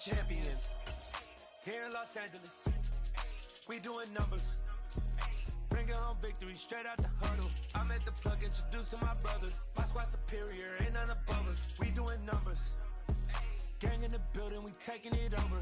Champions here in Los Angeles, we doing numbers, bringing home victory straight out the huddle. I'm at the plug, introduced to my brothers. My squad superior, ain't none above us. We doing numbers, gang in the building, we taking it over.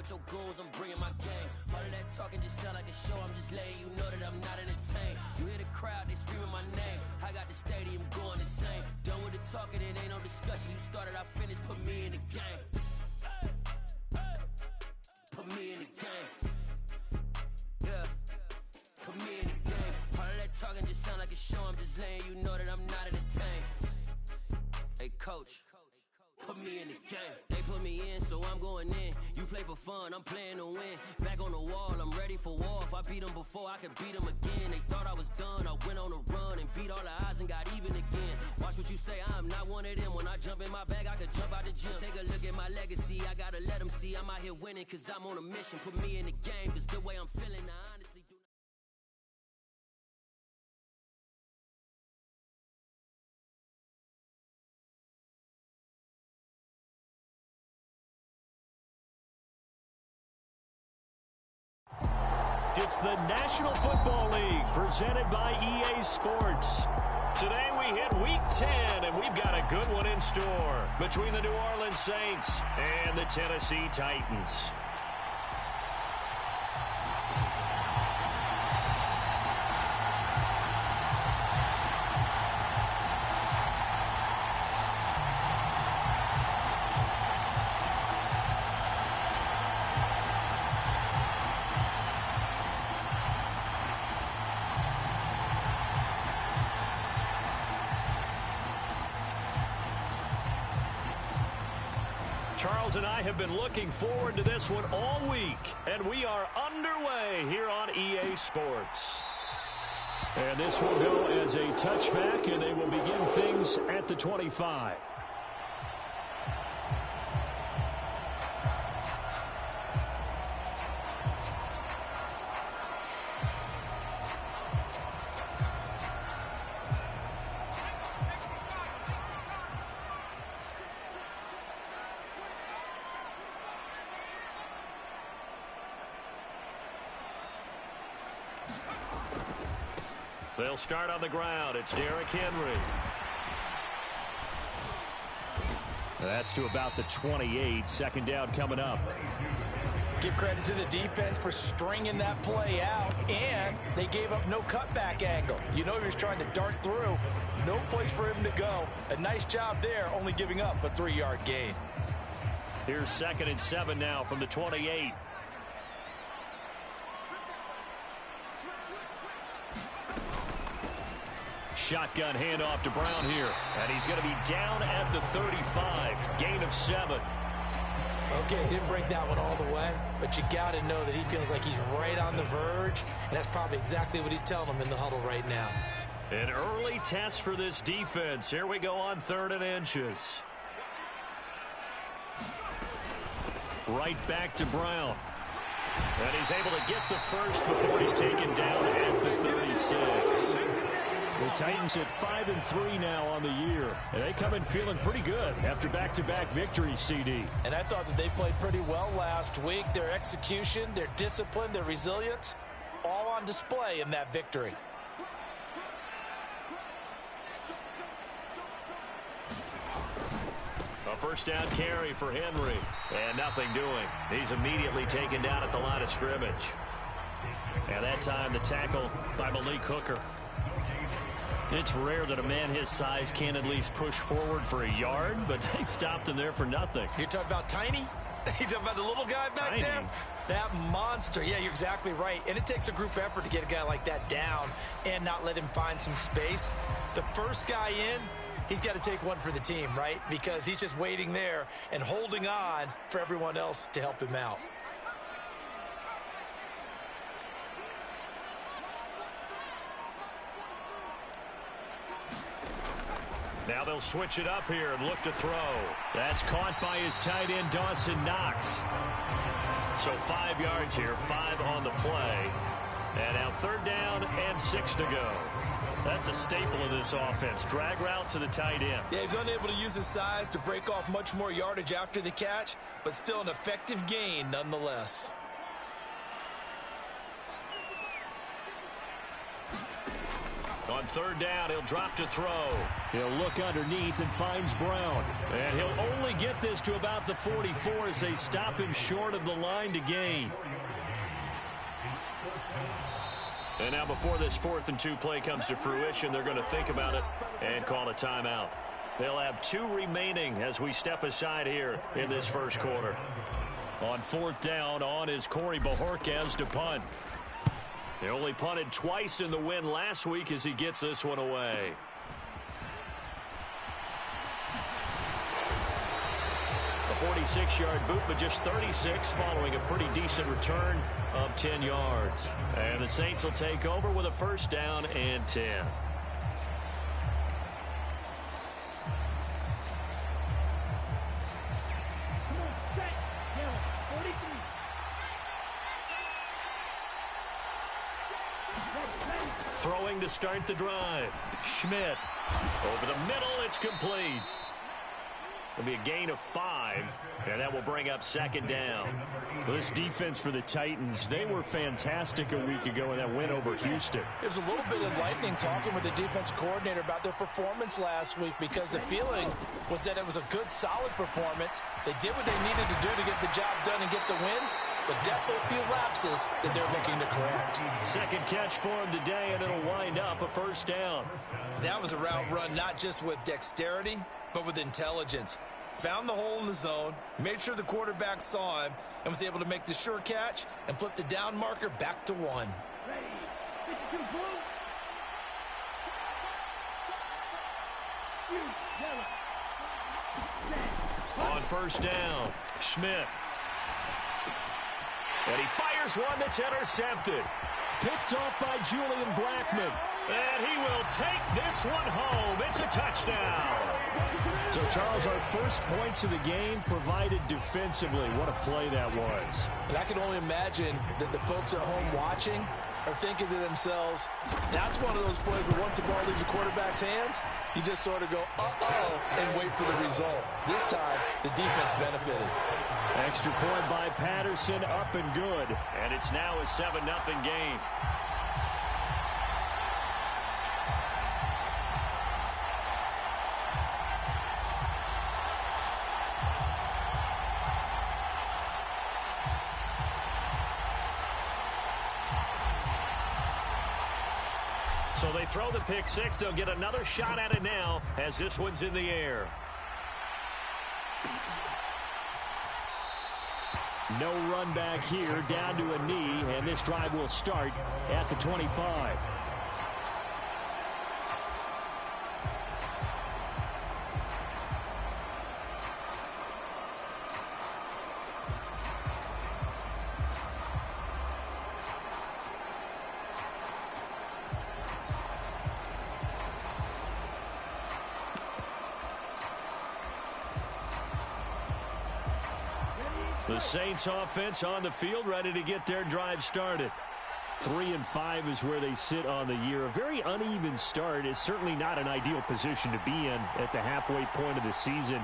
Your goals, I'm bringing my game. All of that talking just sound like a show. I'm just letting you know that I'm not entertained. You hear the crowd, they screaming my name. I got the stadium going insane. Done with the talking, it ain't no discussion. You started, I finished, put me in the game. Put me in the game. Yeah, put me in the game. All of that talking just sound like a show. I'm just letting you know that I'm not entertained. Hey, coach, put me in the game. They put me in, so I'm going in. You play for fun, I'm playing to win. Back on the wall, I'm ready for war. If I beat them before, I could beat them again. They thought I was done, I went on a run and beat all the odds and got even again. Watch what you say, I'm not one of them. When I jump in my bag, I could jump out the gym. Take a look at my legacy, I gotta let them see I'm out here winning, cause I'm on a mission. Put me in the game, cause the way I'm feeling, I honestly do. It's the National Football League presented by EA Sports. Today we hit Week 10, and we've got a good one in store between the New Orleans Saints and the Tennessee Titans. Charles and I have been looking forward to this one all week, and we are underway here on EA Sports. And this will go as a touchback, and they will begin things at the 25. They'll start on the ground. It's Derrick Henry. That's to about the 28. Second down coming up. Give credit to the defense for stringing that play out, and they gave up no cutback angle. You know he was trying to dart through. No place for him to go. A nice job there, only giving up a 3-yard gain. Here's 2nd and 7 now from the 28. Shotgun handoff to Brown here. And he's going to be down at the 35. Gain of 7. Okay, he didn't break that one all the way, but you got to know that he feels like he's right on the verge, and that's probably exactly what he's telling them in the huddle right now. An early test for this defense. Here we go on 3rd and inches. Right back to Brown. And he's able to get the first before he's taken down at the 36. The Titans at 5-3 now on the year. And they come in feeling pretty good after back-to-back victories, CD. And I thought that they played pretty well last week. Their execution, their discipline, their resilience, all on display in that victory. A first down carry for Henry. And nothing doing. He's immediately taken down at the line of scrimmage. And that time the tackle by Malik Hooker. It's rare that a man his size can at least push forward for a yard, but they stopped him there for nothing. You're talking about tiny? You're talking about the little guy back there? That monster. Yeah, you're exactly right. And it takes a group effort to get a guy like that down and not let him find some space. The first guy in, he's got to take one for the team, right? Because he's just waiting there and holding on for everyone else to help him out. Now they'll switch it up here and look to throw. That's caught by his tight end, Dawson Knox. So 5 yards here, 5 on the play. And now 3rd down and 6 to go. That's a staple of this offense. Drag route to the tight end. Yeah, he's unable to use his size to break off much more yardage after the catch, but still an effective gain nonetheless. On 3rd down, he'll drop to throw. He'll look underneath and finds Brown. And he'll only get this to about the 44 as they stop him short of the line to gain. And now before this 4th and 2 play comes to fruition, they're going to think about it and call a timeout. They'll have 2 remaining as we step aside here in this first quarter. On 4th down, on is Corey Bojorquez to punt. He only punted twice in the win last week as he gets this one away. A 46-yard boot, but just 36 following a pretty decent return of 10 yards. And the Saints will take over with a 1st down and 10. Throwing to start the drive. Schmidt. Over the middle, it's complete. It'll be a gain of 5, and that will bring up 2nd down. Well, this defense for the Titans, they were fantastic a week ago in that win over Houston. There's a little bit of enlightening talking with the defense coordinator about their performance last week because the feeling was that it was a good, solid performance. They did what they needed to do to get the job done and get the win. But definitely a few lapses that they're looking to correct. 2nd catch for him today, and it'll wind up a 1st down. That was a route run not just with dexterity, but with intelligence. Found the hole in the zone, made sure the quarterback saw him, and was able to make the sure catch and flip the down marker back to 1. On 1st down, Schmidt. And he fires one that's intercepted. Picked off by Julian Blackmon. And he will take this one home. It's a touchdown. So, Charles, our first points of the game provided defensively. What a play that was. And I can only imagine that the folks at home watching are thinking to themselves, that's one of those plays where once the ball leaves the quarterback's hands, you just sort of go, uh-oh, and wait for the result. This time, the defense benefited. Extra point by Patterson, up and good. And it's now a 7-0 game. So they throw the pick 6. They'll get another shot at it now as this one's in the air. No run back here, down to a knee, and this drive will start at the 25. The Saints offense on the field, ready to get their drive started. 3-5 is where they sit on the year. A very uneven start is certainly not an ideal position to be in at the halfway point of the season.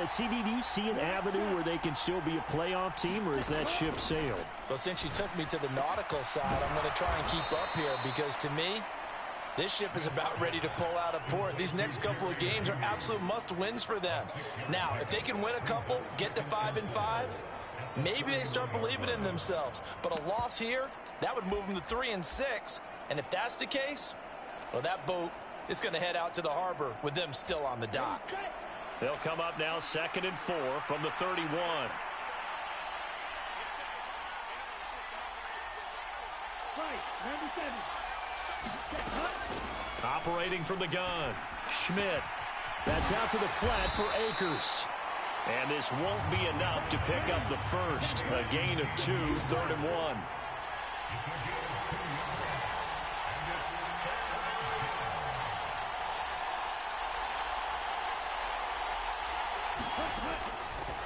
CD, do you see an avenue where they can still be a playoff team, or is that ship sailed? Well, since you took me to the nautical side, I'm going to try and keep up here because to me, this ship is about ready to pull out of port. These next couple of games are absolute must-wins for them. Now, if they can win a couple, get to 5-5, maybe they start believing in themselves. But a loss here, that would move them to 3-6. And if that's the case, well, that boat it's going to head out to the harbor with them still on the dock. They'll come up now 2nd and 4 from the 31. Operating from the gun, Schmidt. That's out to the flat for Akers. And this won't be enough to pick up the first. A gain of 2, 3rd and 1.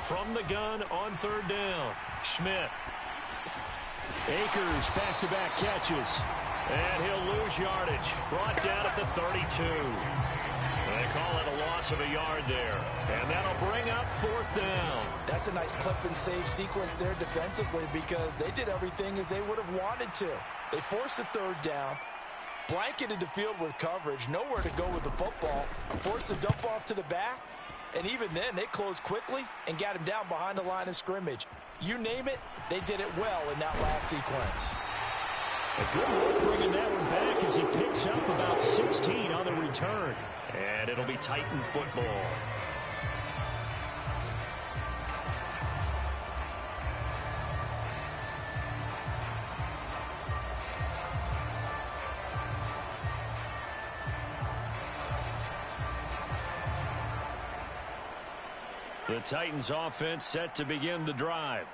From the gun on 3rd down, Schmidt. Akers back-to-back catches. And he'll lose yardage. Brought down at the 32. They call it a loss of a yard there. And that'll bring up 4th down. That's a nice clip and save sequence there defensively because they did everything as they would have wanted to. They forced the 3rd down, blanketed the field with coverage, nowhere to go with the football, forced the dump off to the back, and even then they closed quickly and got him down behind the line of scrimmage. You name it, they did it well in that last sequence. A good work bringing that one back as he picks up about 16 on the return. And it'll be Titan football. The Titans offense set to begin the drive.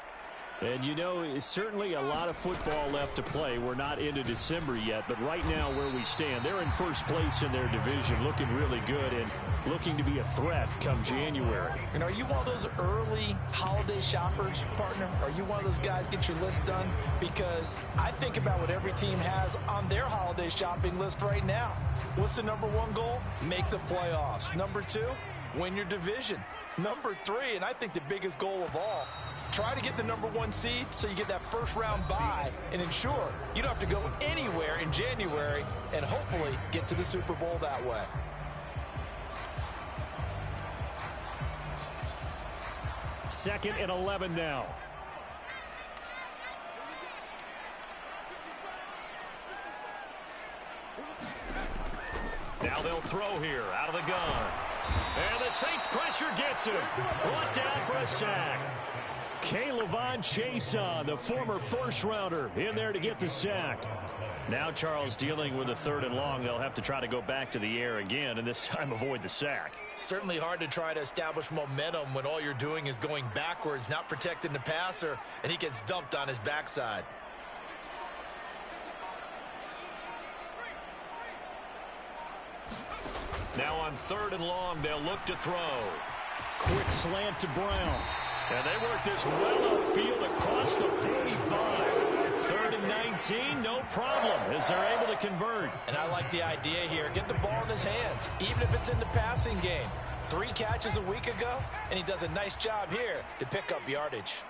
And, you know, it's certainly a lot of football left to play. We're not into December yet, but right now where we stand, they're in first place in their division, looking really good and looking to be a threat come January. And are you one of those early holiday shoppers, partner? Are you one of those guys get your list done? Because I think about what every team has on their holiday shopping list right now. What's the number 1 goal? Make the playoffs. Number 2, win your division. Number 3, and I think the biggest goal of all, try to get the number 1 seed so you get that first round bye and ensure you don't have to go anywhere in January and hopefully get to the Super Bowl that way. Second and 11 now. Now they'll throw here out of the gun. And the Saints pressure gets him. Brought down for a sack. K'Lavon Chaisson, the former first-rounder, in there to get the sack. Now Charles dealing with a 3rd and long. They'll have to try to go back to the air again and this time avoid the sack. Certainly hard to try to establish momentum when all you're doing is going backwards, not protecting the passer, and he gets dumped on his backside. Now on 3rd and long, they'll look to throw. Quick slant to Brown. And they work this well upfield across the 45. 3rd and 19, no problem as they're able to convert. And I like the idea here. Get the ball in his hands, even if it's in the passing game. 3 catches a week ago, and he does a nice job here to pick up yardage.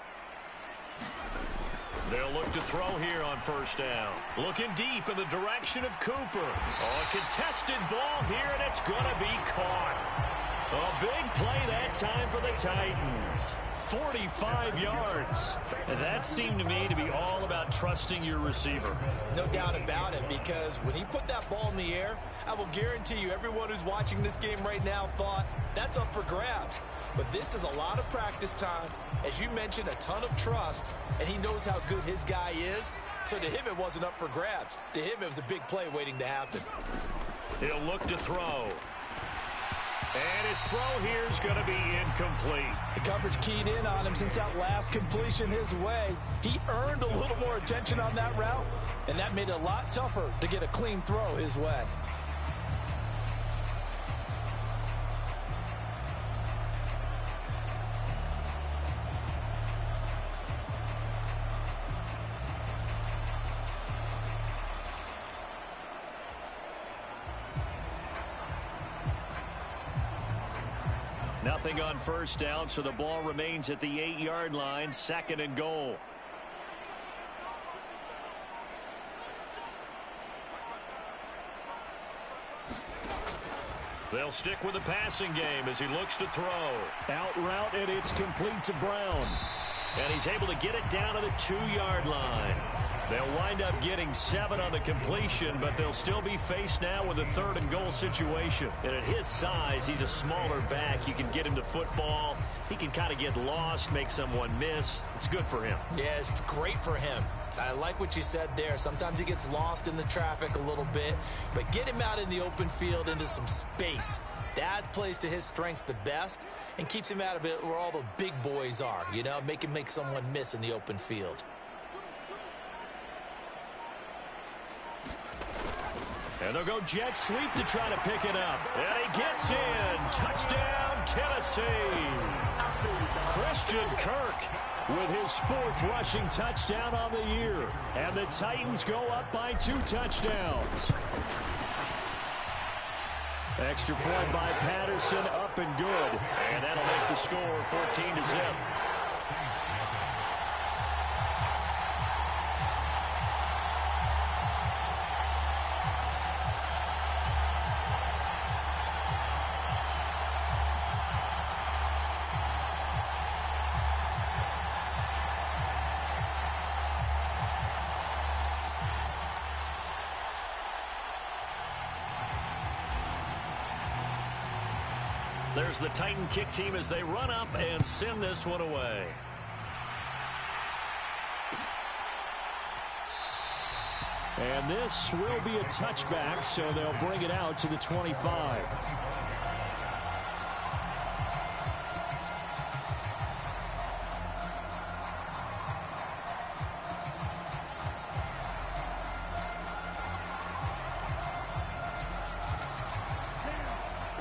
They'll look to throw here on 1st down. Looking deep in the direction of Cooper. Oh, a contested ball here, and it's going to be caught. A big play that time for the Titans. 45 yards. And that seemed to me to be all about trusting your receiver. No doubt about it, because when he put that ball in the air, I will guarantee you everyone who's watching this game right now thought that's up for grabs. But this is a lot of practice time. As you mentioned, a ton of trust, and he knows how good his guy is. So to him, it wasn't up for grabs. To him, it was a big play waiting to happen. He'll look to throw. And his throw here is going to be incomplete. The coverage keyed in on him since that last completion his way. He earned a little more attention on that route, and that made it a lot tougher to get a clean throw his way. Nothing on 1st down, so the ball remains at the 8-yard line, 2nd and goal. They'll stick with the passing game as he looks to throw. Out route, and it's complete to Brown. And he's able to get it down to the 2-yard line. They'll wind up getting 7 on the completion, but they'll still be faced now with a 3rd and goal situation. And at his size, he's a smaller back. You can get him to football. He can kind of get lost, make someone miss. It's good for him. Yeah, it's great for him. I like what you said there. Sometimes he gets lost in the traffic a little bit, but get him out in the open field into some space. That plays to his strengths the best and keeps him out of it where all the big boys are, you know, make him make someone miss in the open field. And they'll go jet sweep to try to pick it up. And he gets in. Touchdown, Tennessee. Christian Kirk with his 4th rushing touchdown on the year. And the Titans go up by 2 touchdowns. Extra point by Patterson, up and good. And that'll make the score 14-0. There's the Titan kick team as they run up and send this one away. And this will be a touchback, so they'll bring it out to the 25.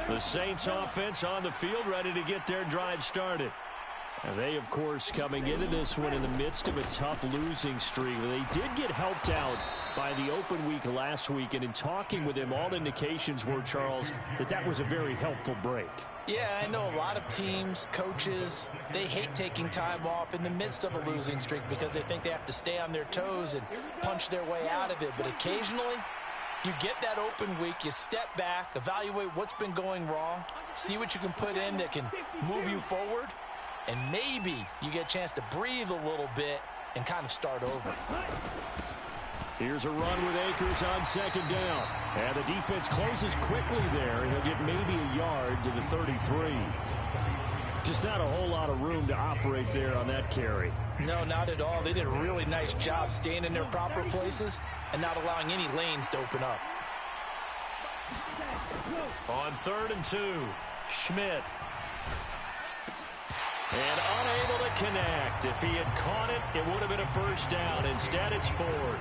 The Saints offense on the field, ready to get their drive started. And they, of course, coming into this one in the midst of a tough losing streak. They did get helped out by the open week last week, and in talking with him, all indications were, Charles, that was a very helpful break. Yeah, I know a lot of teams, coaches, they hate taking time off in the midst of a losing streak because they think they have to stay on their toes and punch their way out of it. But occasionally, you get that open week, you step back, evaluate what's been going wrong, see what you can put in that can move you forward, and maybe you get a chance to breathe a little bit and kind of start over. Here's a run with Akers on 2nd down. And the defense closes quickly there, and he'll get maybe a yard to the 33. Just not a whole lot of room to operate there on that carry. No, not at all. They did a really nice job staying in their proper places and not allowing any lanes to open up. On 3rd and 2, Schmidt. And unable to connect. If he had caught it, it would have been a 1st down. Instead, it's 4th.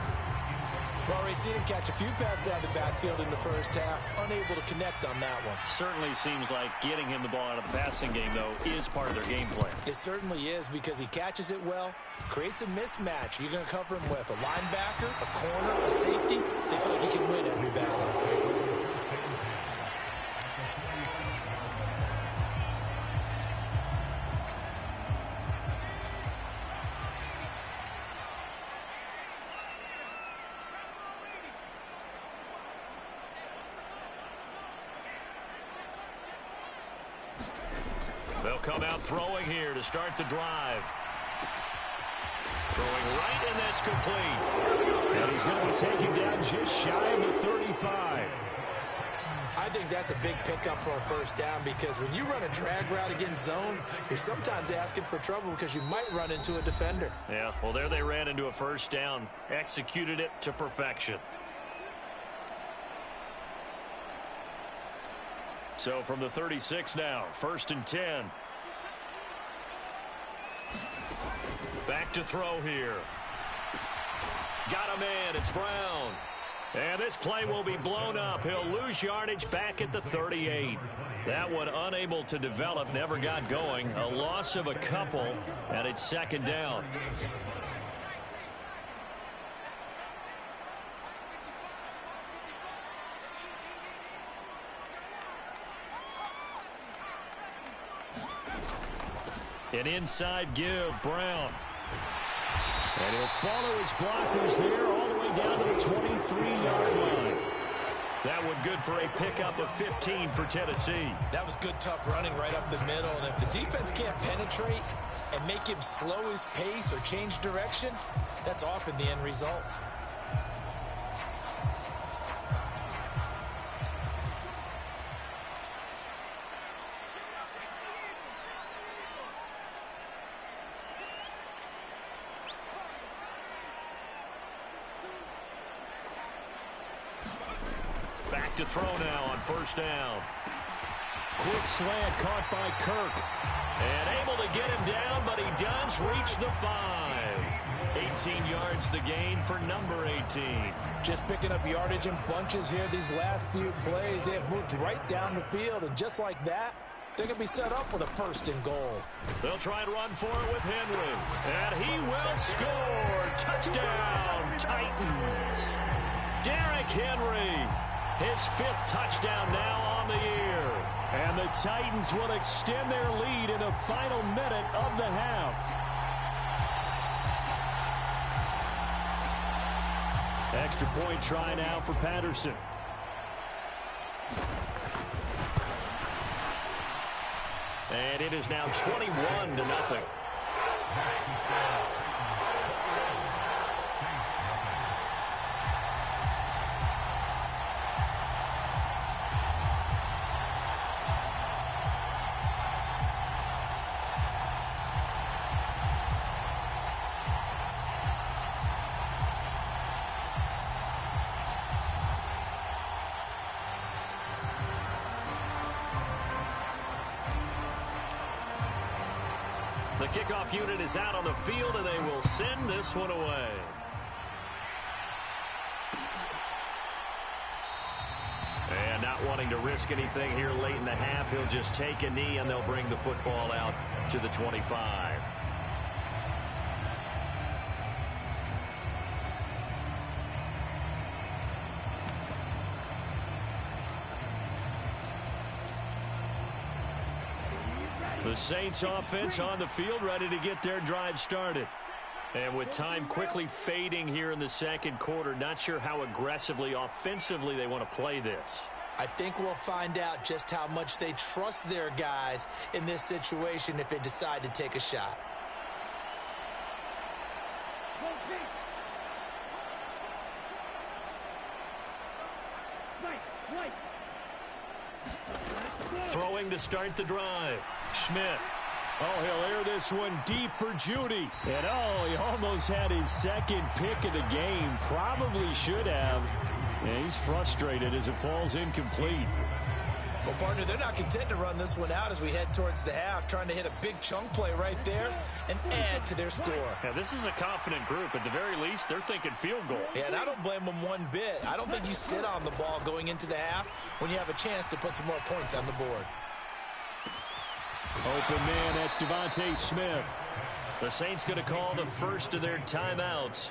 Well, we've seen him catch a few passes out of the backfield in the first half. Unable to connect on that one. Certainly seems like getting him the ball out of the passing game, though, is part of their game plan. It certainly is because he catches it well, creates a mismatch. You're going to cover him with a linebacker, a corner, a safety. They feel like he can win every battle. They'll come out throwing here to start the drive. Throwing right, and that's complete. And he's going to be taken down just shy of the 35. I think that's a big pickup for a 1st down because when you run a drag route against zone, you're sometimes asking for trouble because you might run into a defender. Yeah, well, there they ran into a 1st down. Executed it to perfection. So from the 36 now, 1st and 10. Back to throw here. Got him in. It's Brown. And this play will be blown up. He'll lose yardage back at the 38. That one unable to develop, never got going. A loss of a couple, and it's 2nd down. An inside give, Brown. And he'll follow his blockers there all the way down to the 23-yard line. That one good for a pickup of 15 for Tennessee. That was good, tough running right up the middle. And if the defense can't penetrate and make him slow his pace or change direction, that's often the end result. to throw now on first down. Quick slant caught by Kirk. And able to get him down, but he does reach the 5. 18 yards the gain for number 18. Just picking up yardage in bunches here these last few plays. They have moved right down the field, and just like that, they're going to be set up with a first and goal. They'll try and run for it with Henry. And he will score. Touchdown, Titans. Derrick Henry, his 5th touchdown now on the year. And the Titans will extend their lead in the final minute of the half. Extra point try now for Patterson. And it is now 21-0. The kickoff unit is out on the field, and they will send this one away. And not wanting to risk anything here late in the half, he'll just take a knee, and they'll bring the football out to the 25. The Saints offense on the field, ready to get their drive started. And with time quickly fading here in the second quarter, not sure how aggressively, offensively they want to play this. I think we'll find out just how much they trust their guys in this situation if they decide to take a shot. Throwing to start the drive. Schmidt. Oh, he'll air this one deep for Judy. And he almost had his second pick of the game. Probably should have. And he's frustrated as it falls incomplete. Well, partner, they're not content to run this one out as we head towards the half, trying to hit a big chunk play right there and add to their score. Yeah, this is a confident group. At the very least, they're thinking field goal. Yeah, and I don't blame them one bit. I don't think you sit on the ball going into the half when you have a chance to put some more points on the board. Open man, that's Devontae Smith. The Saints going to call the first of their timeouts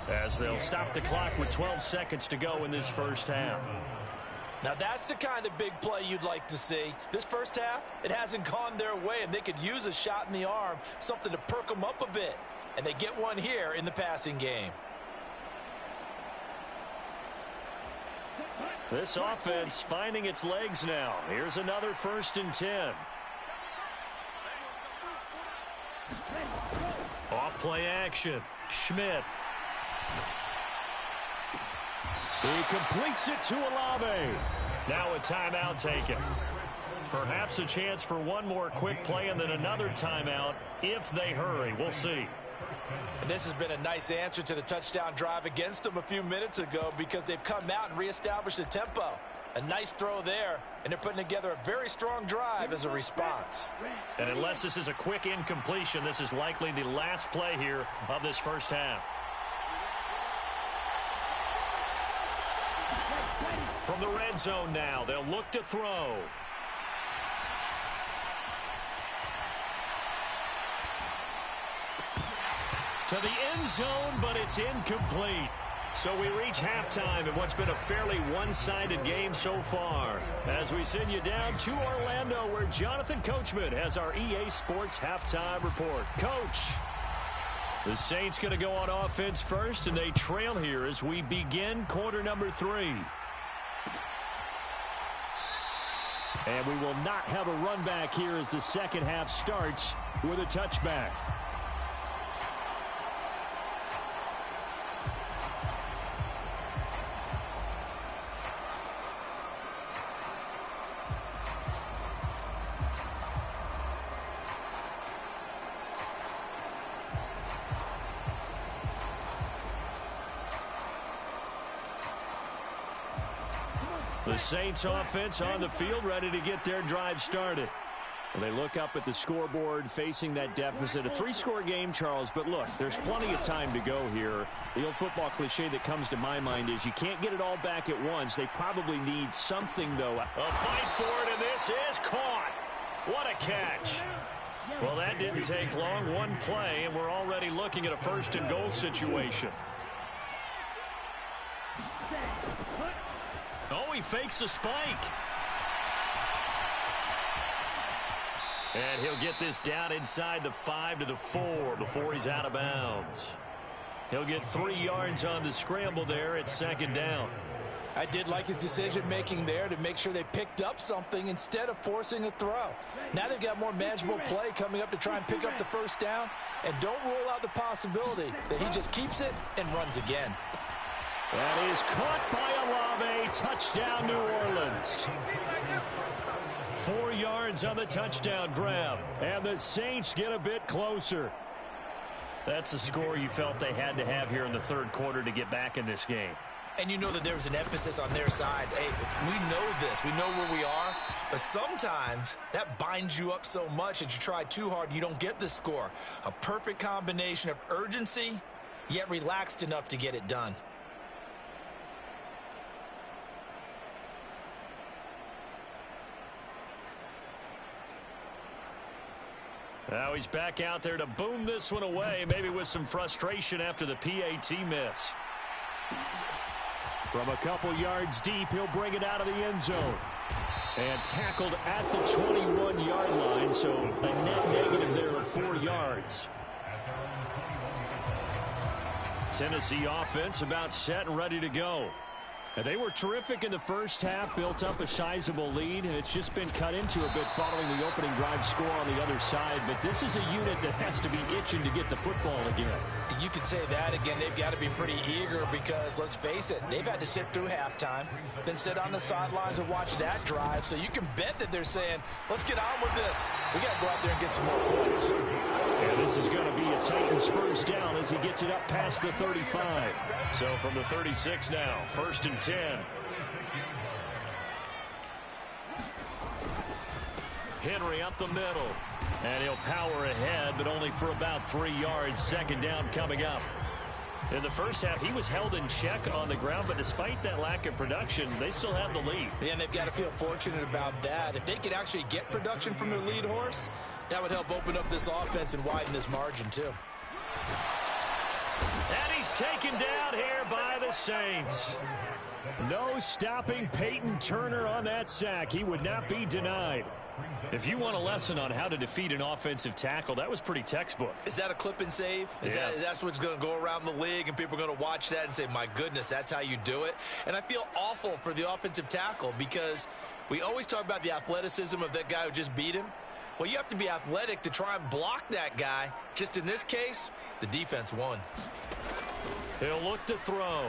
as they'll stop the clock with 12 seconds to go in this first half. Now that's the kind of big play you'd like to see. This first half, it hasn't gone their way, and they could use a shot in the arm, something to perk them up a bit. And they get one here in the passing game. This offense finding its legs now. Here's another 1st and 10. Off play action. Schmidt. He completes it to Olave. Now a timeout taken. Perhaps a chance for one more quick play and then another timeout if they hurry. We'll see. And this has been a nice answer to the touchdown drive against them a few minutes ago because they've come out and reestablished the tempo. A nice throw there, and they're putting together a very strong drive as a response. And unless this is a quick incompletion, this is likely the last play here of this first half. From the red zone now, they'll look to throw. To the end zone, but it's incomplete. So we reach halftime in what's been a fairly one-sided game so far. As we send you down to Orlando, where Jonathan Coachman has our EA Sports halftime report. Coach, the Saints going to go on offense first, and they trail here as we begin quarter number 3. And we will not have a run back here as the second half starts with a touchback. The The Saints offense on the field, ready to get their drive started. Well, they look up at the scoreboard facing that deficit. A 3-score game, Charles, but look, there's plenty of time to go here. The old football cliche that comes to my mind is you can't get it all back at once. They probably need something, though. A fight for it, and this is caught. What a catch. Well, that didn't take long. One play, and we're already looking at a first-and-goal situation. Oh, he fakes a spike. And he'll get this down inside the 5 to the 4 before he's out of bounds. He'll get 3 yards on the scramble there at second down. I did like his decision-making there to make sure they picked up something instead of forcing a throw. Now they've got more manageable play coming up to try and pick up the first down. And don't rule out the possibility that he just keeps it and runs again. That is caught by Olave. Touchdown, New Orleans. 4 yards on the touchdown grab. And the Saints get a bit closer. That's a score you felt they had to have here in the third quarter to get back in this game. And you know that there was an emphasis on their side. Hey, we know this. We know where we are. But sometimes that binds you up so much that you try too hard, you don't get the score. A perfect combination of urgency, yet relaxed enough to get it done. Now he's back out there to boom this one away, maybe with some frustration after the PAT miss. From a couple yards deep, he'll bring it out of the end zone. And tackled at the 21-yard line, so a net negative there of 4 yards. Tennessee offense about set and ready to go. And they were terrific in the first half, built up a sizable lead, and it's just been cut into a bit following the opening drive score on the other side. But this is a unit that has to be itching to get the football again. You could say that again. They've got to be pretty eager because, let's face it, they've had to sit through halftime, then sit on the sidelines and watch that drive. So you can bet that they're saying, let's get on with this. We got to go out there and get some more points. And this is going to be a Titans first down as he gets it up past the 35. So from the 36 now, 1st and 10. Henry up the middle. And he'll power ahead, but only for about 3 yards. Second down coming up. In the first half, he was held in check on the ground, but despite that lack of production, they still have the lead. Yeah, and they've got to feel fortunate about that. If they could actually get production from their lead horse, that would help open up this offense and widen this margin, too. And he's taken down here by the Saints. No stopping Peyton Turner on that sack. He would not be denied. If you want a lesson on how to defeat an offensive tackle, that was pretty textbook. Is that a clip and save? Yes. That's what's going to go around the league, and people are going to watch that and say, my goodness, that's how you do it? And I feel awful for the offensive tackle because we always talk about the athleticism of that guy who just beat him. Well, you have to be athletic to try and block that guy. Just in this case, the defense won. He'll look to throw.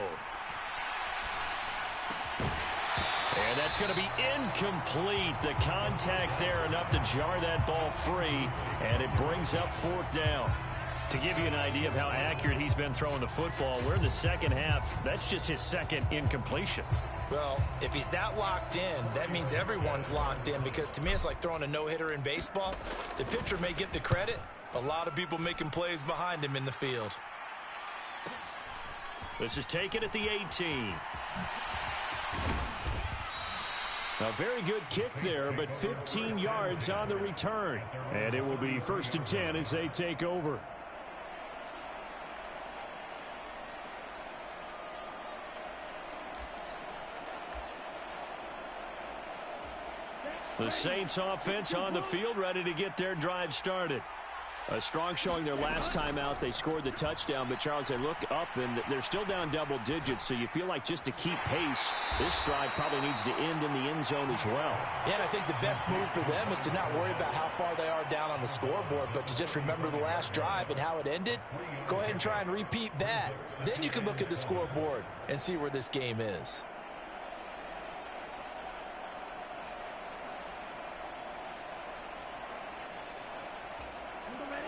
And that's going to be incomplete. The contact there enough to jar that ball free, and it brings up 4th down. To give you an idea of how accurate he's been throwing the football, we're in the second half. That's just his second incompletion. Well, if he's that locked in, that means everyone's locked in, because to me it's like throwing a no-hitter in baseball. The pitcher may get the credit. A lot of people making plays behind him in the field. This is taken at the 18. A very good kick there, but 15 yards on the return. And it will be 1st and 10 as they take over. The Saints offense on the field, ready to get their drive started. A strong showing their last time out. They scored the touchdown, but Charles, they look up and they're still down double digits, so you feel like just to keep pace, this drive probably needs to end in the end zone as well. Yeah, and I think the best move for them is to not worry about how far they are down on the scoreboard, but to just remember the last drive and how it ended. Go ahead and try and repeat that. Then you can look at the scoreboard and see where this game is.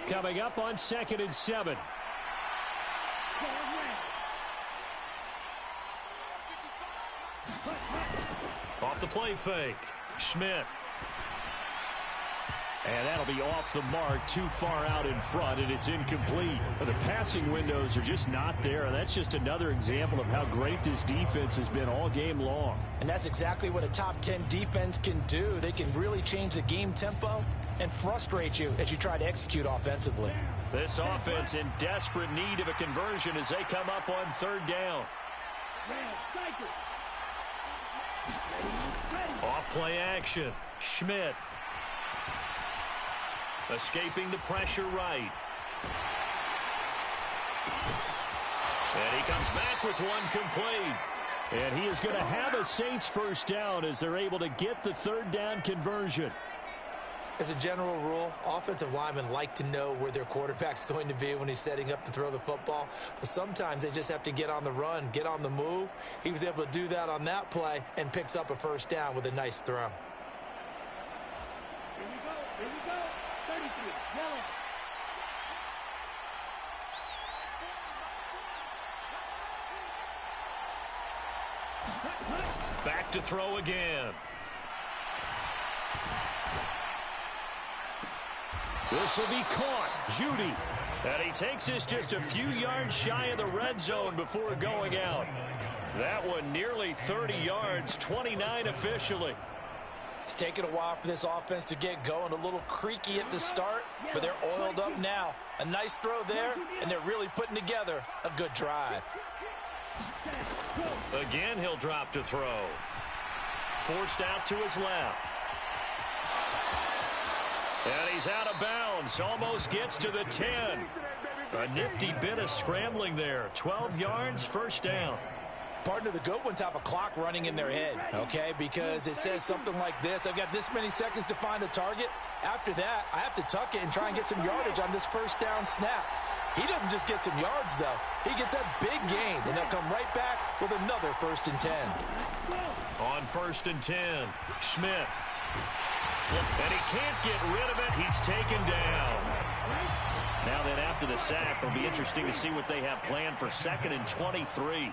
Coming up on 2nd and 7. Off play fake. Schmidt. And that'll be off the mark, too far out in front, and it's incomplete. The passing windows are just not there, and that's just another example of how great this defense has been all game long. And that's exactly what a top 10 defense can do. They can really change the game tempo and frustrate you as you try to execute offensively. This offense in desperate need of a conversion as they come up on third down. Off play action. Schmidt. Escaping the pressure right. And he comes back with one complete. And he is going to have a Saints first down as they're able to get the third down conversion. As a general rule, offensive linemen like to know where their quarterback's going to be when he's setting up to throw the football. But sometimes they just have to get on the run, get on the move. He was able to do that on that play and picks up a first down with a nice throw. Back to throw again. This will be caught. Judy. And he takes this just a few yards shy of the red zone before going out. That one nearly 30 yards, 29 officially. It's taken a while for this offense to get going. A little creaky at the start, but they're oiled up now. A nice throw there, and they're really putting together a good drive. Again, he'll drop to throw. Forced out to his left. And he's out of bounds. Almost gets to the 10. A nifty bit of scrambling there. 12 yards, first down. Partner, of the good ones have a clock running in their head, okay? Because it says something like this. I've got this many seconds to find a target. After that, I have to tuck it and try and get some yardage on this first down snap. He doesn't just get some yards, though. He gets a big gain, and he'll come right back with another 1st and 10. On 1st and 10, Schmidt. And he can't get rid of it. He's taken down. Now then, after the sack, it'll be interesting to see what they have planned for 2nd and 23.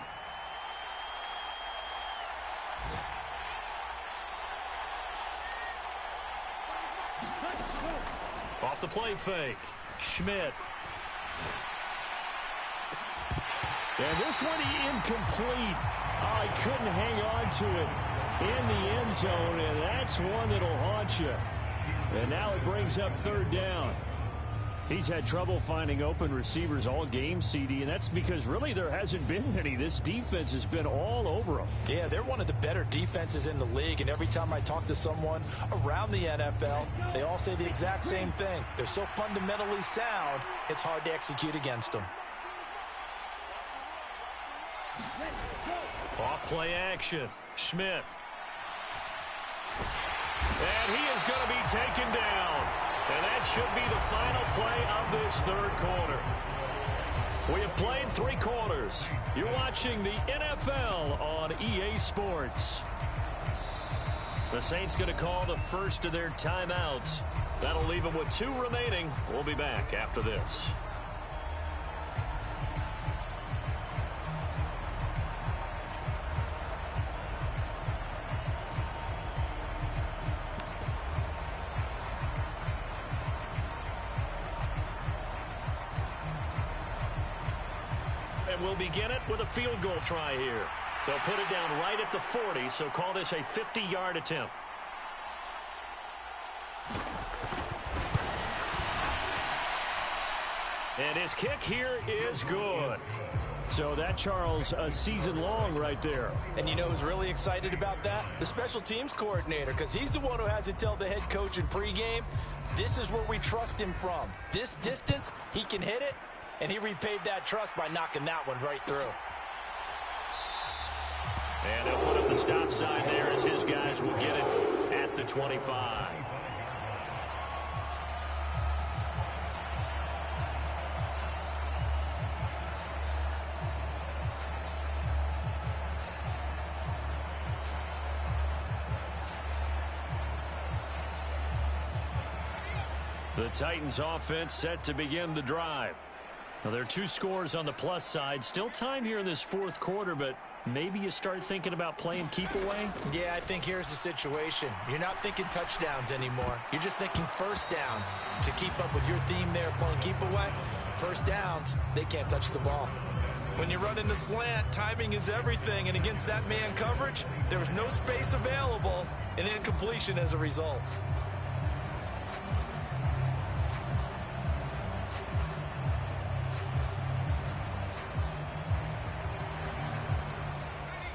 Off the play fake. Schmidt. And this one incomplete. Oh, he couldn't hang on to it in the end zone, and that's one that'll haunt you. And now it brings up 3rd down. He's had trouble finding open receivers all game, CD, and that's because really there hasn't been any. This defense has been all over them. Yeah, they're one of the better defenses in the league, and every time I talk to someone around the NFL, they all say the exact same thing. They're so fundamentally sound, it's hard to execute against them. Off play action. Schmidt. And he is going to be taken down. And that should be the final play of this 3rd quarter. We have played 3 quarters. You're watching the NFL on EA Sports. The Saints going to call the first of their timeouts. That'll leave them with 2 remaining. We'll be back after this. We'll begin it with a field goal try here. They'll put it down right at the 40, so call this a 50-yard attempt. And his kick here is good. So that, Charles, a season long right there. And you know who's really excited about that? The special teams coordinator, because he's the one who has to tell the head coach in pregame, this is where we trust him from. This distance, he can hit it. And he repaid that trust by knocking that one right through. And they'll put up the stop sign there as his guys will get it at the 25. The Titans offense set to begin the drive. Well, there are 2 scores on the plus side. Still time here in this fourth quarter, but maybe you start thinking about playing keep away? Yeah, I think here's the situation. You're not thinking touchdowns anymore. You're just thinking first downs. To keep up with your theme there, playing keep away, first downs, they can't touch the ball. When you run into slant, timing is everything, and against that man coverage, there was no space available, and incompletion as a result.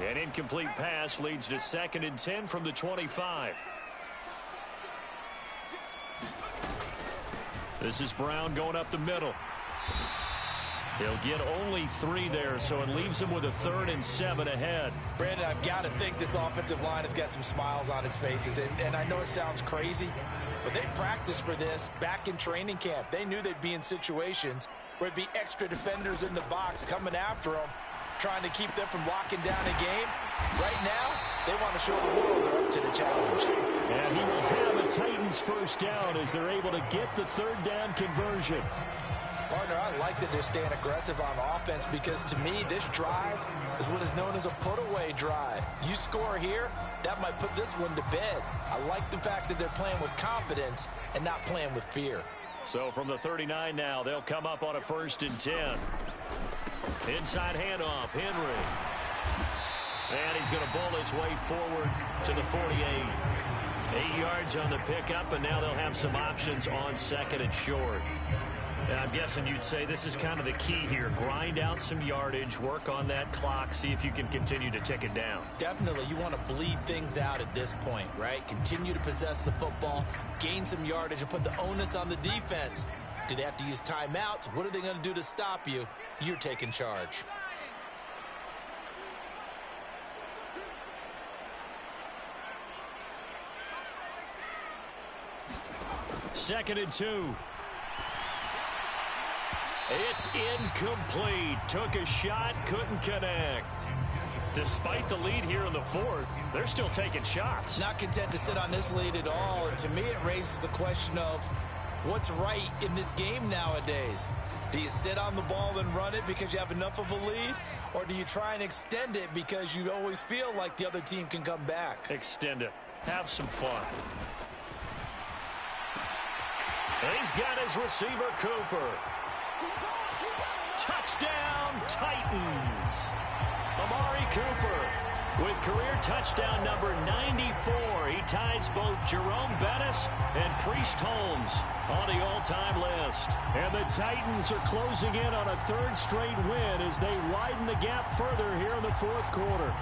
An incomplete pass leads to 2nd and 10 from the 25. This is Brown going up the middle. He'll get only 3 there, so it leaves him with a 3rd and 7 ahead. Brandon, I've got to think this offensive line has got some smiles on its faces. And I know it sounds crazy, but they practiced for this back in training camp. They knew they'd be in situations where it'd be extra defenders in the box coming after them, trying to keep them from locking down a game. Right now, they want to show the world they're up to the challenge. And he will have the Titans first down as they're able to get the 3rd down conversion. Partner, I like that they're staying aggressive on offense because to me, this drive is what is known as a put-away drive. You score here, that might put this one to bed. I like the fact that they're playing with confidence and not playing with fear. So from the 39 now, they'll come up on a 1st and 10. Inside handoff, Henry. And he's going to bowl his way forward to the 48. 8 yards on the pickup, and now they'll have some options on 2nd and short. And I'm guessing you'd say this is kind of the key here. Grind out some yardage, work on that clock, see if you can continue to tick it down. Definitely, you want to bleed things out at this point, right? Continue to possess the football, gain some yardage, and put the onus on the defense. Do they have to use timeouts? What are they going to do to stop you? You're taking charge. Second and 2. It's incomplete. Took a shot, couldn't connect. Despite the lead here in the 4th, they're still taking shots. Not content to sit on this lead at all. And to me, it raises the question of what's right in this game nowadays. Do you sit on the ball and run it because you have enough of a lead? Or do you try and extend it because you always feel like the other team can come back? Extend it. Have some fun. And he's got his receiver, Cooper. Touchdown, Titans. Amari Cooper with career touchdown number 94. He ties both Jerome Bettis and Priest Holmes on the all-time list. And the Titans are closing in on a 3rd straight win as they widen the gap further here in the 4th quarter.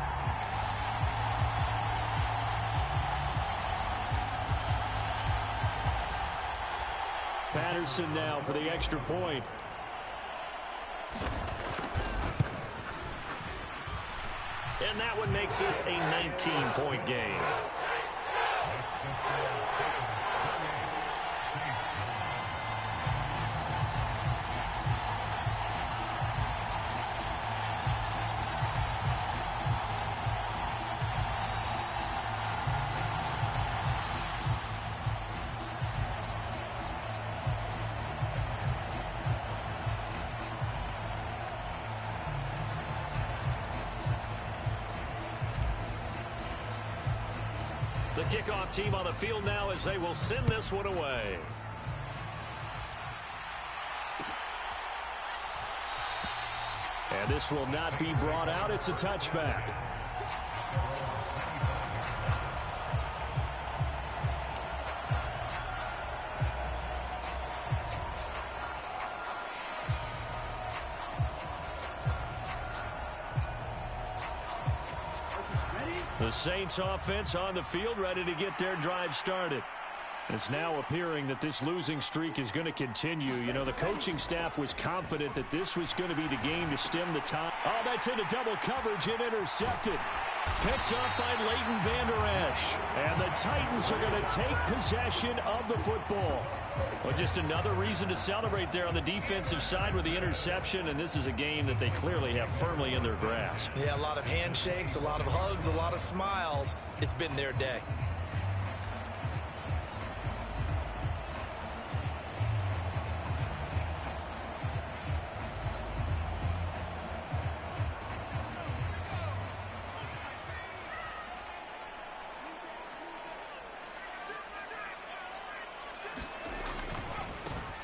Patterson now for the extra point. And that one makes this a 19-point game. The kickoff team on the field now as they will send this one away. And this will not be brought out. It's a touchback. The Saints offense on the field, ready to get their drive started. It's now appearing that this losing streak is going to continue. You know, the coaching staff was confident that this was going to be the game to stem the tide. Oh, that's into double coverage and intercepted. Picked up by Leighton Vander Esch. And the Titans are going to take possession of the football. Well, just another reason to celebrate there on the defensive side with the interception, and this is a game that they clearly have firmly in their grasp. Yeah, a lot of handshakes, a lot of hugs, a lot of smiles. It's been their day.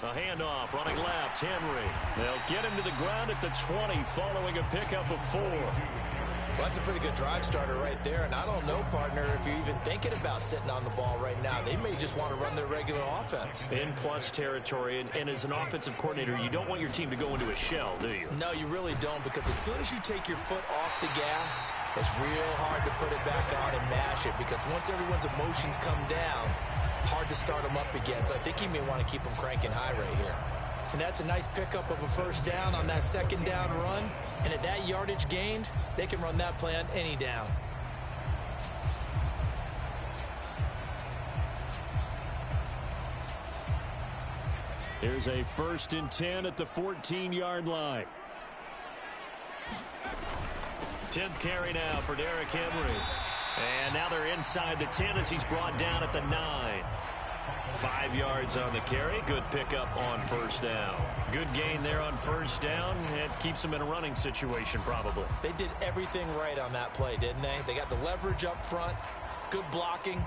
A handoff, running left, Henry. They'll get him to the ground at the 20 following a pickup of 4. Well, that's a pretty good drive starter right there, and I don't know, partner, if you're even thinking about sitting on the ball right now. They may just want to run their regular offense. In plus territory, and as an offensive coordinator, you don't want your team to go into a shell, do you? No, you really don't, because as soon as you take your foot off the gas, it's real hard to put it back on and mash it, because once everyone's emotions come down, hard to start them up again. So I think you may want to keep them cranking high right here. And that's a nice pickup of a first down on that second down run. And at that yardage gained, they can run that play on any down. Here's a 1st and 10 at the 14-yard line. 10th carry now for Derrick Henry. And now they're inside the 10 as he's brought down at the 9. 5 yards on the carry. Good pickup on first down. Good gain there on first down. It keeps them in a running situation probably. They did everything right on that play, didn't they? They got the leverage up front. Good blocking.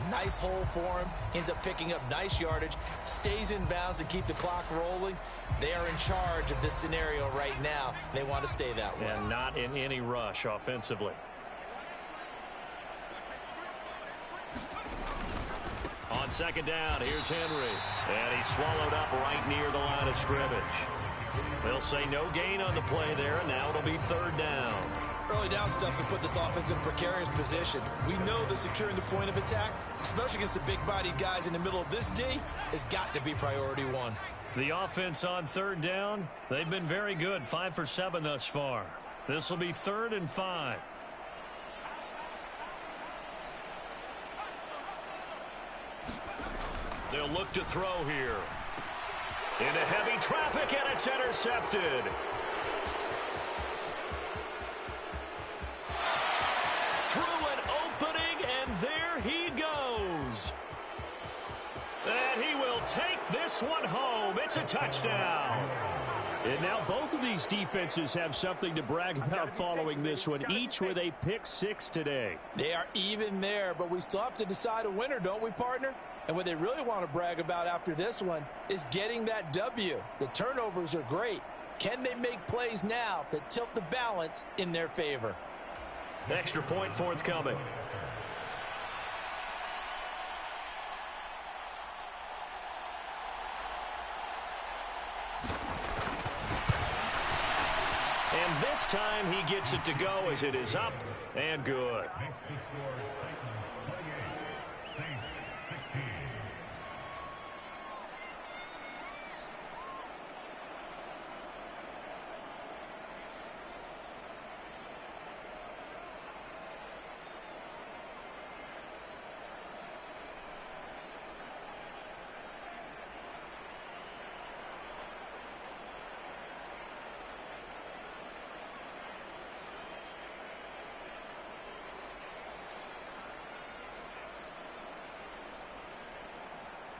Nice hole for him. Ends up picking up nice yardage. Stays in bounds to keep the clock rolling. They are in charge of this scenario right now. They want to stay that way. And not in any rush offensively. On second down, here's Henry. And he's swallowed up right near the line of scrimmage. They'll say no gain on the play there, and now it'll be 3rd down. Early down stuff to put this offense in a precarious position. We know that securing the point of attack, especially against the big-bodied guys in the middle of this D, has got to be priority 1. The offense on 3rd down, they've been very good, 5 for 7 thus far. This will be 3rd and 5. They'll look to throw here. Into heavy traffic, and it's intercepted. Through an opening, and there he goes. And he will take this one home. It's a touchdown. And now both of these defenses have something to brag about following this one, each with a pick 6 today. They are even there, but we still have to decide a winner, don't we, partner? And what they really want to brag about after this one is getting that W. The turnovers are great. Can they make plays now that tilt the balance in their favor? Extra point forthcoming. And this time he gets it to go as it is up and good.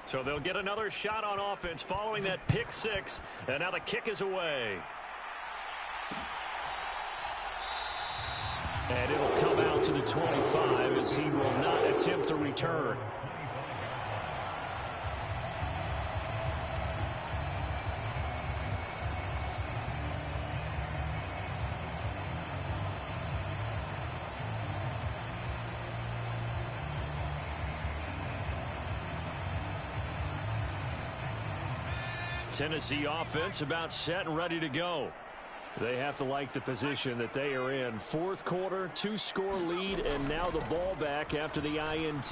So they'll get another shot on offense following that pick 6. And now the kick is away. And it'll come out to the 25 as he will not attempt to return. Tennessee offense about set and ready to go. They have to like the position that they are in. 4th quarter, 2-score lead, and now the ball back after the INT.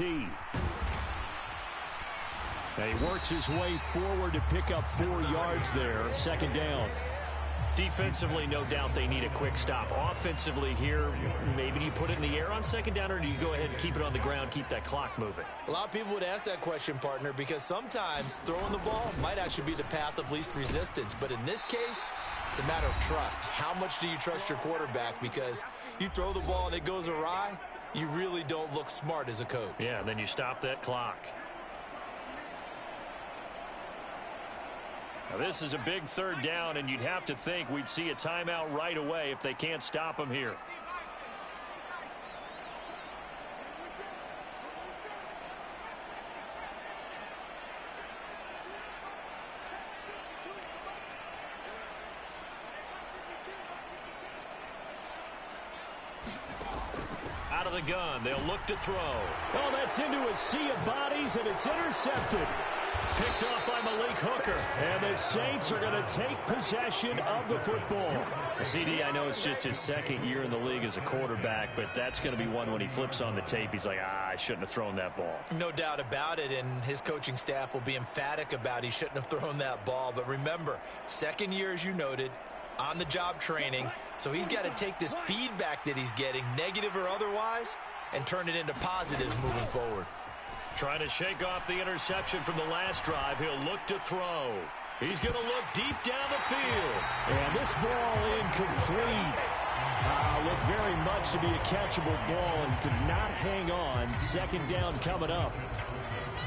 And he works his way forward to pick up 4 yards there. 2nd down. Defensively, no doubt they need a quick stop. Offensively here, maybe you put it in the air on 2nd down, or do you go ahead and keep it on the ground, keep that clock moving? A lot of people would ask that question, partner, because sometimes throwing the ball might actually be the path of least resistance. But in this case, it's a matter of trust. How much do you trust your quarterback? Because you throw the ball and it goes awry, you really don't look smart as a coach. Yeah, then you stop that clock. Now this is a big 3rd down, and you'd have to think we'd see a timeout right away if they can't stop him here. of the gun. They'll look to throw. Oh, that's into a sea of bodies, and it's intercepted. Picked off by Malik Hooker. And the Saints are going to take possession of the football. CD, I know it's just his second year in the league as a quarterback, but that's going to be one when he flips on the tape. He's like, I shouldn't have thrown that ball. No doubt about it, and his coaching staff will be emphatic about he shouldn't have thrown that ball. But remember, second year, as you noted, on-the-job training, so he's got to take this feedback that he's getting, negative or otherwise, and turn it into positives moving forward. Trying to shake off the interception from the last drive. He'll look to throw. He's going to look deep down the field. And this ball incomplete. Looked very much to be a catchable ball and could not hang on. Second down coming up.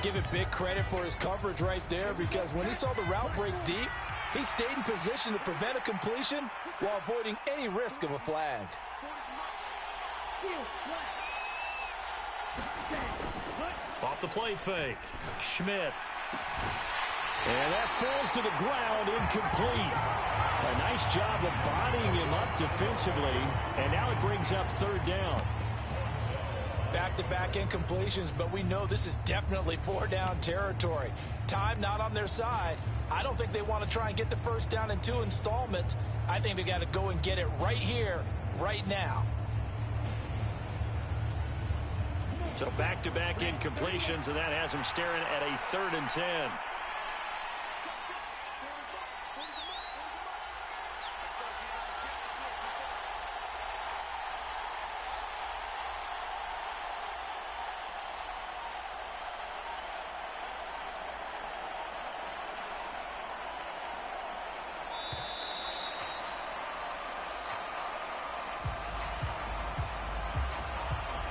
Give it big credit for his coverage right there, because when he saw the route break deep, he stayed in position to prevent a completion while avoiding any risk of a flag. Off the play fake. Schmidt. And that falls to the ground, incomplete. A nice job of bodying him up defensively, and now it brings up third down. Back-to-back incompletions, but we know this is definitely four-down territory. Time not on their side. I don't think they want to try and get the first down in 2 installments. I think they got to go and get it right here, right now. So back-to-back incompletions, and that has them staring at a 3rd and 10.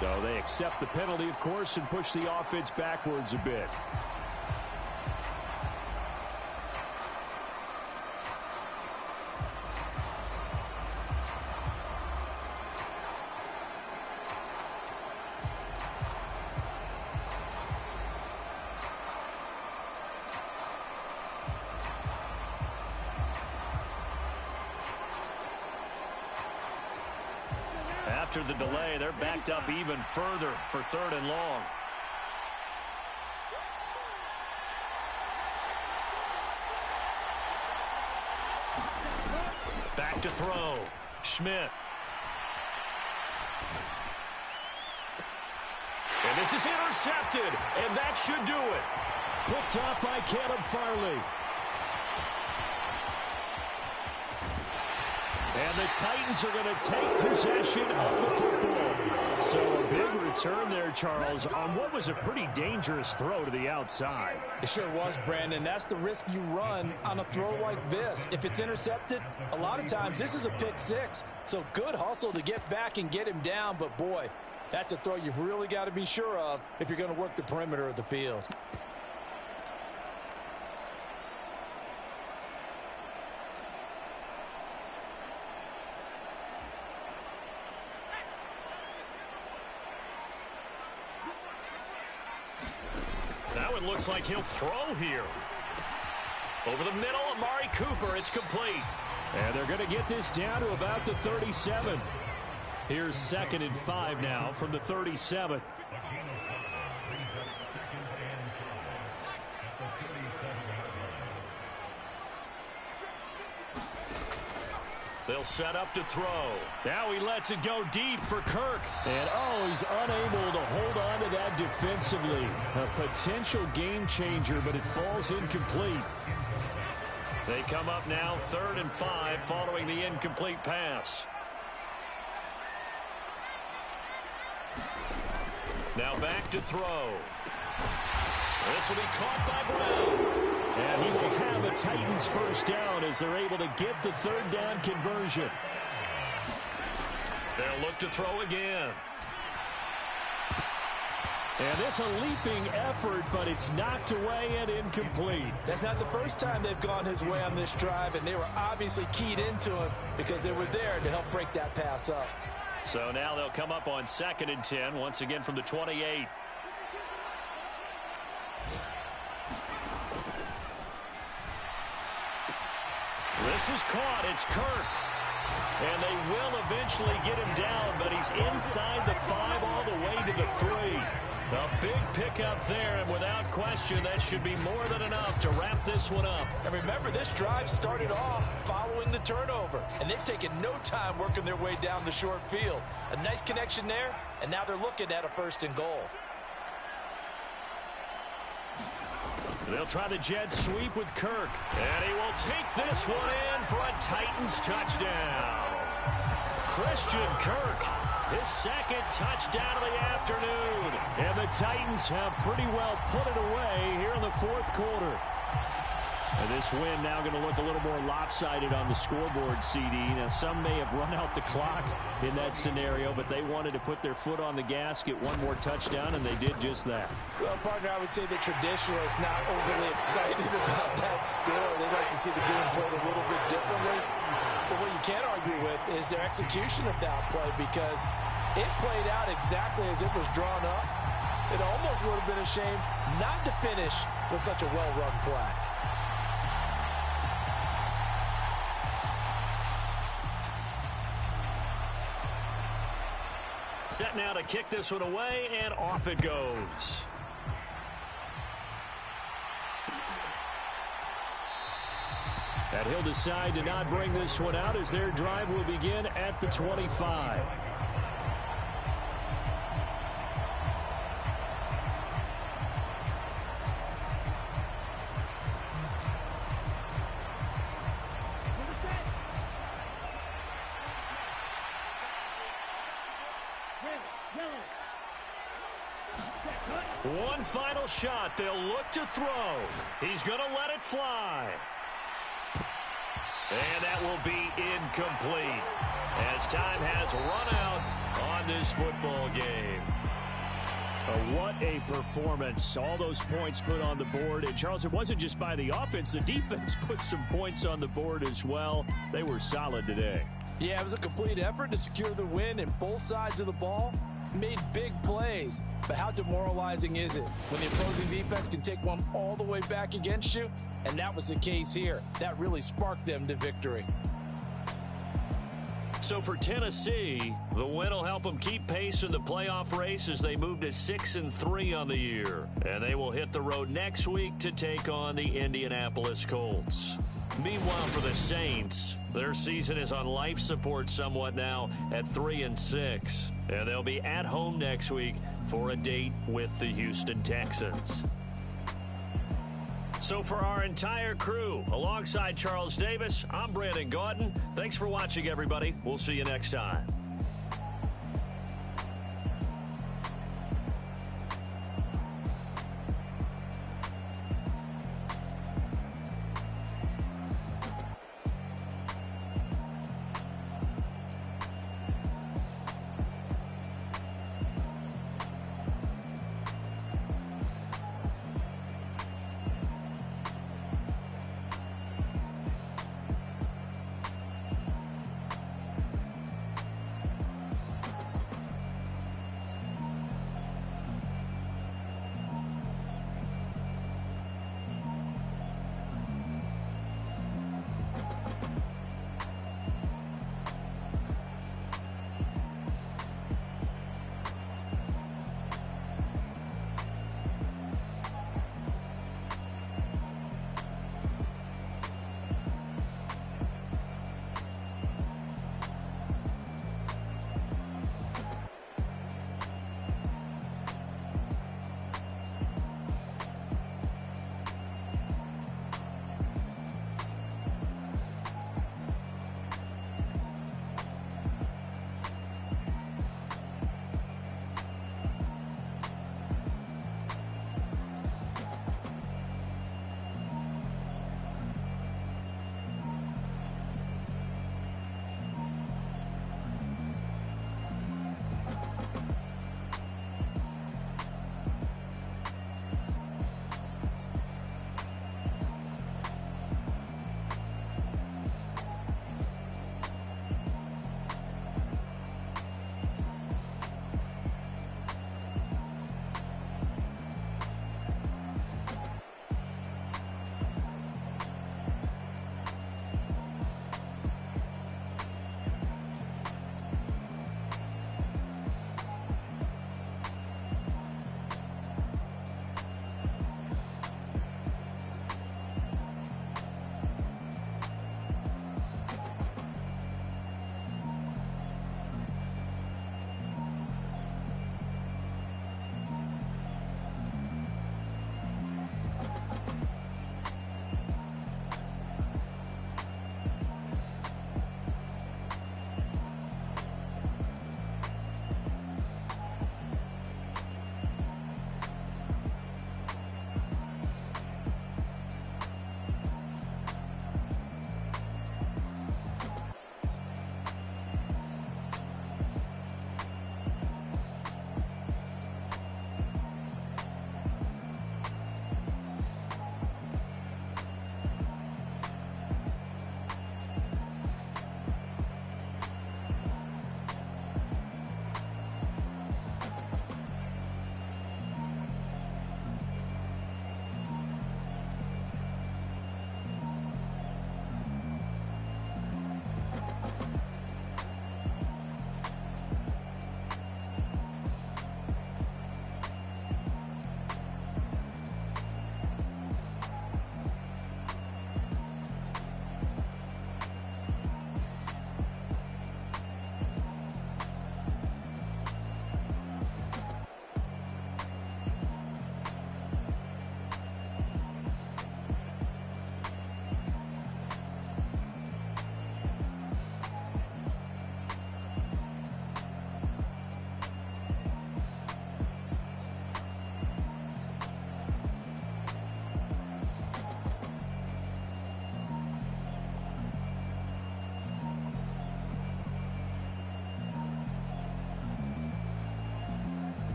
So they accept the penalty, of course, and push the offense backwards a bit. After the delay, they're backed up even further for 3rd and long. Back to throw. Schmidt. And this is intercepted, and that should do it. Picked off by Caleb Farley. And the Titans are going to take possession of the football. So a big return there, Charles, on what was a pretty dangerous throw to the outside. It sure was, Brandon. That's the risk you run on a throw like this. If it's intercepted, a lot of times this is a pick six. So good hustle to get back and get him down. But, boy, that's a throw you've really got to be sure of if you're going to work the perimeter of the field. Now it looks like he'll throw here. Over the middle, Amari Cooper. It's complete. And they're going to get this down to about the 37. Here's 2nd and 5 now from the 37. They'll set up to throw. Now he lets it go deep for Kirk. And, he's unable to hold on to that defensively. A potential game changer, but it falls incomplete. They come up now 3rd and 5 following the incomplete pass. Now back to throw. This will be caught by Brown. And he will have a Titans first down as they're able to get the 3rd down conversion. They'll look to throw again. And this a leaping effort, but it's knocked away and incomplete. That's not the first time they've gone his way on this drive, and they were obviously keyed into him because they were there to help break that pass up. So now they'll come up on 2nd and 10, once again from the 28. This is caught. It's Kirk. And they will eventually get him down, but he's inside the 5 all the way to the 3. A big pickup there, and without question, that should be more than enough to wrap this one up. And remember, this drive started off following the turnover, and they've taken no time working their way down the short field. A nice connection there, and now they're looking at a 1st and goal. They'll try the jet sweep with Kirk, and he will take this one in for a Titans touchdown. Christian Kirk, his 2nd touchdown of the afternoon. And the Titans have pretty well put it away here in the 4th quarter. And this win now going to look a little more lopsided on the scoreboard, CD. Now, some may have run out the clock in that scenario, but they wanted to put their foot on the gas, get one more touchdown, and they did just that. Well, partner, I would say the traditionalists not overly excited about that score. They'd like to see the game played a little bit differently. But what you can't argue with is their execution of that play, because it played out exactly as it was drawn up. It almost would have been a shame not to finish with such a well-run play. Set now to kick this one away, and off it goes. And he'll decide to not bring this one out as their drive will begin at the 25. One final shot. They'll look to throw. He's going to let it fly. And that will be incomplete as time has run out on this football game. What a performance. All those points put on the board. And, Charles, it wasn't just by the offense. The defense put some points on the board as well. They were solid today. Yeah, it was a complete effort to secure the win, and both sides of the ball made big plays. But how demoralizing is it when the opposing defense can take one all the way back against you? And that was the case here. That really sparked them to victory. So for Tennessee, the win will help them keep pace in the playoff race as they move to 6-3 on the year. And they will hit the road next week to take on the Indianapolis Colts. Meanwhile, for the Saints, their season is on life support somewhat now at 3-6. And they'll be at home next week for a date with the Houston Texans. So for our entire crew, alongside Charles Davis, I'm Brandon Gaudin. Thanks for watching, everybody. We'll see you next time.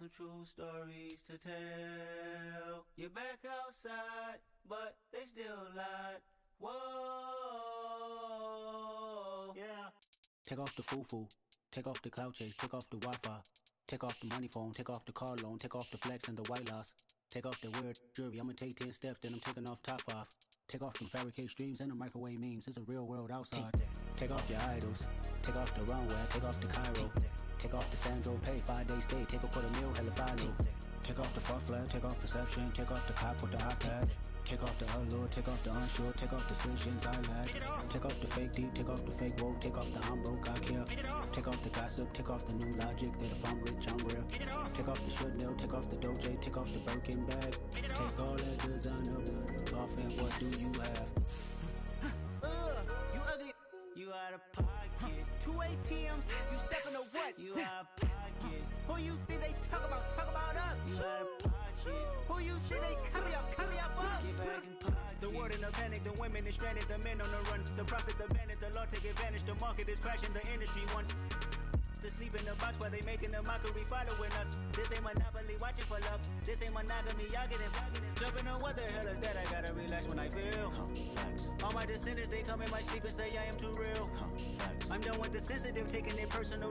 some true stories to tell. You're back outside, but they still lied. Whoa, yeah. Take off the foo-foo, take off the cloud chase, take off the Wi-Fi, take off the money phone, take off the car loan, take off the flex and the white loss. Take off the weird jewelry, I'ma take 10 steps, then I'm taking off top off. Take off them fabricate streams and the microwave memes, it's a real world outside. Take off your idols, take off the runway, take off the Cairo. Take off the Sandro pay, 5-day stay, take a $250,000, hella follow. Take off the far flag, take off perception, take off the cop with the iPad. Take off the allure, take off the unsure, take off decisions I lack. Take off the fake deep, take off the fake woke, take off the I'm broke, I care. Take off the gossip, take off the new logic that if I'm rich, I'm real. Take off the should know, take off the Doja, take off the Birkin bag. Take all that designer off and what do you have? You ugly, you out of pocket. 2 ATMs, you stepping to what? You out of pocket. Who you think they talk about us? You out of pocket. Who you think they carry up us? Get back in pocket. The world in a panic, the women is stranded, the men on the run. The profits abandoned, the law take advantage, the market is crashing, the industry wants to sleep in the box while they making a mockery following us. This ain't Monopoly, watching for love. This ain't monogamy, y'all getting jumping on what the hell is that? I gotta relax when I feel. All my descendants, they come in my sleep and say I am too real. I'm done with the sensitive, taking it personal.